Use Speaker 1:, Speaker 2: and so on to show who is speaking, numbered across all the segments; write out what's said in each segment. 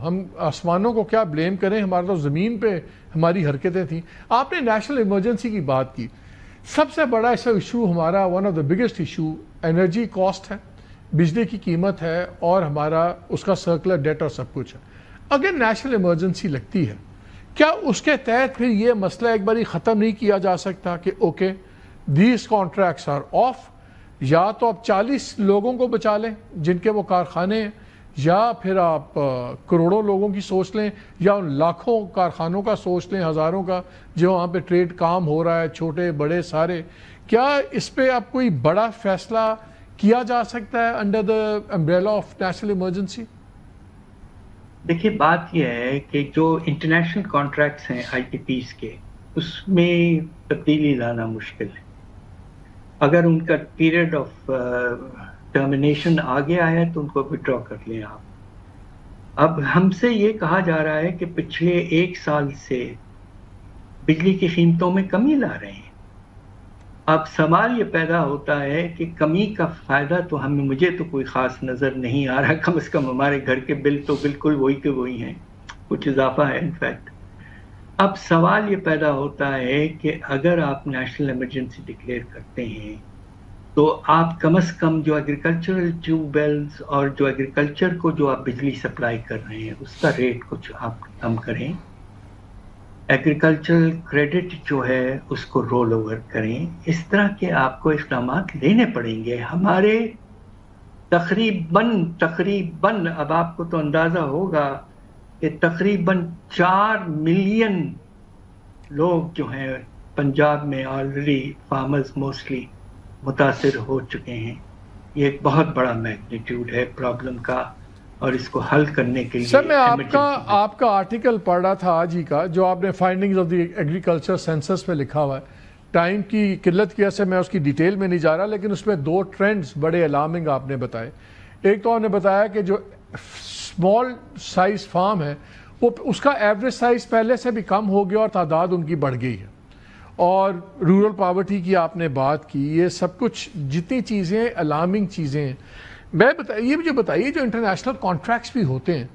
Speaker 1: ہم آسمانوں کو کیا بلیم کریں، ہمارا تو زمین پہ ہماری حرکتیں تھیں. آپ نے نیشنل ایمرجنسی کی بات کی. سب سے بڑا ایسا ایشو ہمارا one of the biggest issue energy cost ہے، بجلی کی قیمت ہے، اور ہمارا اس کا سرکولر ڈیٹ اور سب کچھ ہے. اگر نیشنل ایمرجنسی لگتی ہے، کیا اس کے تحت پھر یہ مسئلہ ایک باری ختم نہیں کیا جا سکتا کہ okay these contracts are off, یا تو آپ 40 لوگوں کو بچا لیں جن کے وہ کارخانے ہیں، یا پھر آپ کروڑوں لوگوں کی سوچ لیں، یا ان لاکھوں کارخانوں کا سوچ لیں، ہزاروں کا جو وہاں پہ ٹریڈ کام ہو رہا ہے، چھوٹے بڑے سارے. کیا اس پہ اب کوئی بڑا فیصلہ کیا جا سکتا ہے under the umbrella of national emergency?
Speaker 2: دیکھیے بات یہ ہے کہ جو انٹرنیشنل کانٹریکٹس ہیں آئی ٹی پیز کے، اس میں تبدیلی لانا مشکل ہے. اگر ان کا پیریڈ آف ٹرمینیشن آگے آیا تو ان کو وڈرا کر لیں آپ. اب ہم سے یہ کہا جا رہا ہے کہ پچھلے 1 سال سے بجلی کی قیمتوں میں کمی لا رہے ہیں. اب سوال یہ پیدا ہوتا ہے کہ کمی کا فائدہ تو مجھے تو کوئی خاص نظر نہیں آ رہا، کم از کم ہمارے گھر کے بل تو بالکل وہی کے وہی ہیں، کچھ اضافہ ہے انفیکٹ. اب سوال یہ پیدا ہوتا ہے کہ اگر آپ نیشنل ایمرجنسی ڈکلیئر کرتے ہیں تو آپ کم از کم جو ایگریکلچرل ٹیوب ویلز اور جو ایگریکلچر کو جو آپ بجلی سپلائی کر رہے ہیں اس کا ریٹ کچھ آپ کم کریں. ایگریکلچرل کریڈٹ جو ہے اس کو رول اوور کریں. اس طرح کے آپ کو اقدامات لینے پڑیں گے. ہمارے تقریباً اب آپ کو تو اندازہ ہوگا کہ تقریباً 4 ملین لوگ جو ہیں پنجاب میں آلریڈی فارمرز موسٹلی متاثر ہو چکے ہیں. یہ ایک بہت بڑا میگنیٹیوڈ ہے پرابلم کا، اور اس کو حل کرنے کے لیے
Speaker 1: سر میں آپ کا آرٹیکل پڑھ رہا تھا آج ہی کا، جو آپ نے findings of the agriculture census میں لکھا ہوا ہے. ٹائم کی قلت کی وجہ سے میں اس کی ڈیٹیل میں نہیں جا رہا، لیکن اس میں 2 ٹرینڈز بڑے الارمنگ آپ نے بتائے. ایک تو آپ نے بتایا کہ جو اسمال سائز فارم ہے وہ اس کا ایوریج سائز پہلے سے بھی کم ہو گیا اور تعداد ان کی بڑھ گئی ہے، اور رورل پاورٹی کی آپ نے بات کی. یہ سب کچھ جتنی چیزیں الارمنگ چیزیں ہیں. یہ مجھے بتائیے جو انٹرنیشنل کانٹریکٹس بھی ہوتے ہیں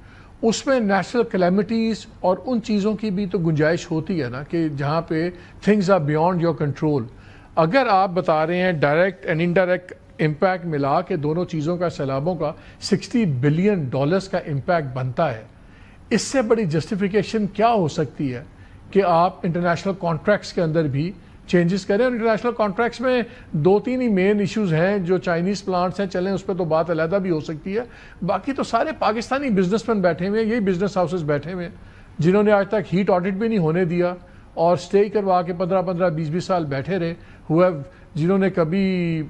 Speaker 1: اس میں نیشنل کلیمٹیز اور ان چیزوں کی بھی تو گنجائش ہوتی ہے نا کہ جہاں پہ things are beyond your control. اگر آپ بتا رہے ہیں ڈائریکٹ اینڈ انڈائریکٹ امپیکٹ ملا کے دونوں چیزوں کا سیلابوں کا $60 بلین کا امپیکٹ بنتا ہے، اس سے بڑی جسٹیفیکیشن کیا ہو سکتی ہے کہ آپ انٹرنیشنل کانٹریکٹس کے اندر بھی چینجز کریں؟ انٹرنیشنل کانٹریکٹس میں 2-3 ہی مین ایشوز ہیں. جو چائنیز پلانٹس ہیں چلیں اس پہ تو بات علیحدہ بھی ہو سکتی ہے، باقی تو سارے پاکستانی بزنس مین بیٹھے ہوئے ہیں، یہی بزنس ہاؤسز بیٹھے ہوئے ہیں جنہوں نے آج تک ہیٹ آڈٹ بھی نہیں ہونے دیا اور سٹے کروا کے 15-20 سال بیٹھے رہے، جنہوں نے کبھی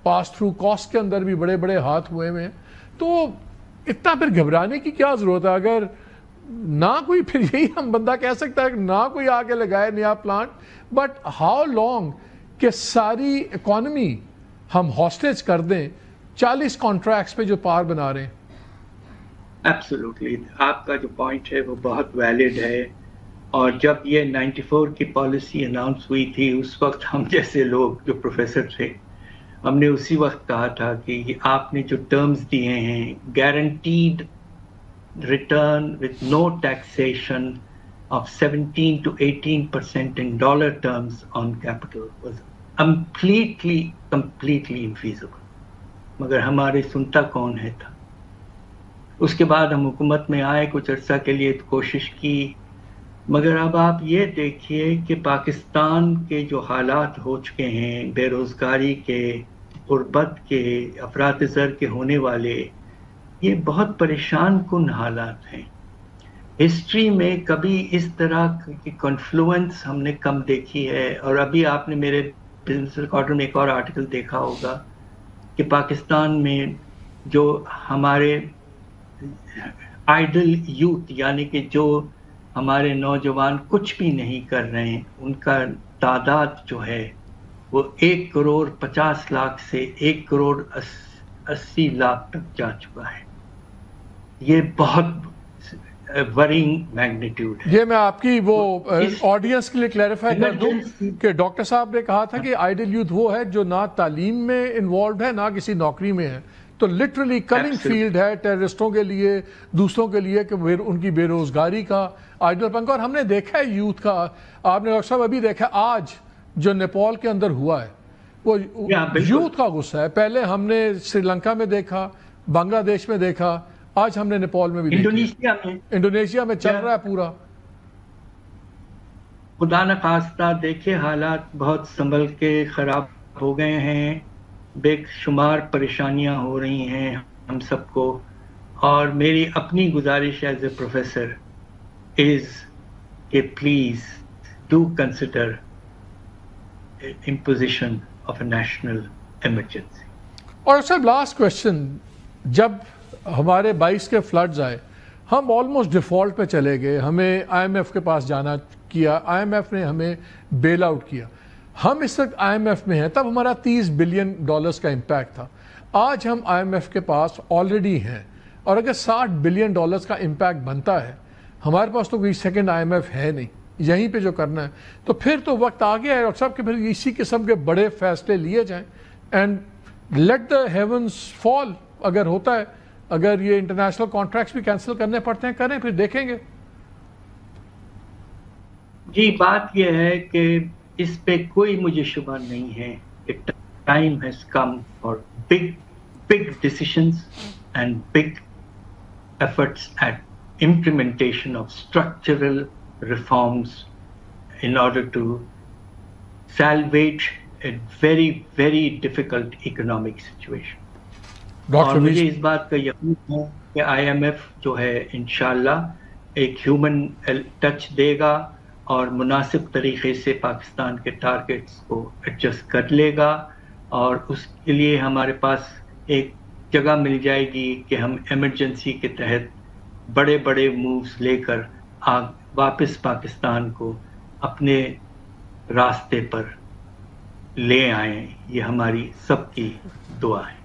Speaker 1: پاس تھرو کاسٹ کے اندر بھی بڑے بڑے ہاتھ ہوئے ہیں. تو اتنا پھر گھبرانے کی کیا ضرورت ہے؟ اگر نہ کوئی، پھر یہی ہم بندہ کہہ سکتا ہے کہ نہ کوئی آگے لگائے نیا پلانٹ، بٹ ہاؤ لانگ کہ ساری اکانومی ہم ہاسٹیج کر دیں 40 کانٹریکٹس پہ جو پار بنا رہے ہیں؟
Speaker 2: ایبسولوٹلی آپ کا جو پوائنٹ ہے وہ بہت ویلڈ ہے. اور جب یہ 94 کی پالیسی اناؤنس ہوئی تھی اس وقت ہم جیسے لوگ جو پروفیسر تھے ہم نے اسی وقت کہا تھا کہ آپ نے جو ٹرمز دیے ہیں guaranteed return with no taxation of 17 to 18% in dollar terms on capital was completely infeasible. مگر ہمارے سنتا کون ہے تھا. اس کے بعد ہم حکومت میں آئے، کچھ عرصہ کے لیے کوشش کی، مگر اب آپ یہ دیکھیے کہ پاکستان کے جو حالات ہو چکے ہیں، بے روزگاری کے، غربت کے، افراط زر کے ہونے والے، یہ بہت پریشان کن حالات ہیں. ہسٹری میں کبھی اس طرح کی کنفلوئنس ہم نے کم دیکھی ہے. اور ابھی آپ نے میرے بزنس ریکارڈر میں ایک اور آرٹیکل دیکھا ہوگا کہ پاکستان میں جو ہمارے آئیڈل یوتھ، یعنی کہ جو ہمارے نوجوان کچھ بھی نہیں کر رہے ہیں، ان کا تعداد جو ہے وہ 1,50,00,000 سے 1,80,00,000 تک جا چکا ہے. یہ بہت ورینگ میگنیٹیوڈ ہے.
Speaker 1: یہ میں آپ کی وہ آڈینس کے لیے کلیریفائی کر دوں کہ ڈاکٹر صاحب نے کہا تھا کہ آئیڈل یوتھ وہ ہے جو نہ تعلیم میں انوالوڈ ہے نہ کسی نوکری میں ہے، تو لٹرلی کلنگ فیلڈ ہے ٹیررسٹوں کے لیے, دوسروں کے لیے, کہ ان کی بے روزگاری کا آئیڈل پنکھ. اور ہم نے دیکھا ہے یوتھ کا, آپ نے ڈاکٹر صاحب ابھی دیکھا آج جو نیپال کے اندر ہوا ہے وہ یوتھ کا غصہ ہے. پہلے ہم نے سری لنکا میں دیکھا, بنگلہ دیش میں دیکھا, آج ہم نے نیپال میں بھی دیکھا, انڈونیشیا میں چل رہا ہے پورا.
Speaker 2: خدا نخواستہ دیکھے حالات بہت سنبھل کے خراب ہو گئے ہیں, بے شمار پریشانیاں ہو رہی ہیں ہم سب کو, اور میری اپنی گزارش ایز اے پروفیسر از کہ please do consider imposition of a national emergency.
Speaker 1: اور صاحب لاسٹ کوشچن, جب ہمارے 22 کے فلڈز آئے ہم آلموسٹ ڈیفالٹ پہ چلے گئے, ہمیں آئی ایم ایف کے پاس جانا کیا, آئی ایم ایف نے ہمیں بیل آؤٹ کیا, ہم اس وقت آئی ایم ایف میں ہیں, تب ہمارا $30 بلین کا امپیکٹ تھا. آج ہم آئی ایم ایف کے پاس آلریڈی ہیں, اور اگر $60 بلین کا امپیکٹ بنتا ہے, ہمارے پاس تو کوئی سیکنڈ آئی ایم ایف ہے نہیں, یہیں پہ جو کرنا ہے, تو پھر تو وقت آ گیا ہے ڈاکٹر صاحب کہ پھر اسی قسم کے بڑے فیصلے لیے جائیں, اینڈ لیٹ دا ہیونز فال. اگر ہوتا ہے, اگر یہ انٹرنیشنل کانٹریکٹس بھی کینسل کرنے پڑتے ہیں کریں, پھر دیکھیں گے.
Speaker 2: جی بات یہ ہے کہ اس پہ کوئی مجھے شبہ نہیں ہے کہ time has come for big decisions and big efforts at implementation of structural reforms in order to salvage a very, very difficult economic situation. اور مجھے اس بات کا یقین ہے کہ آئی ایم ایف جو ہے انشاءاللہ ایک ہیومن ٹچ دے گا اور مناسب طریقے سے پاکستان کے ٹارگٹس کو ایڈجسٹ کر لے گا, اور اس کے لیے ہمارے پاس ایک جگہ مل جائے گی کہ ہم ایمرجنسی کے تحت بڑے بڑے مووز لے کر واپس پاکستان کو اپنے راستے پر لے آئیں. یہ ہماری سب کی دعا ہے.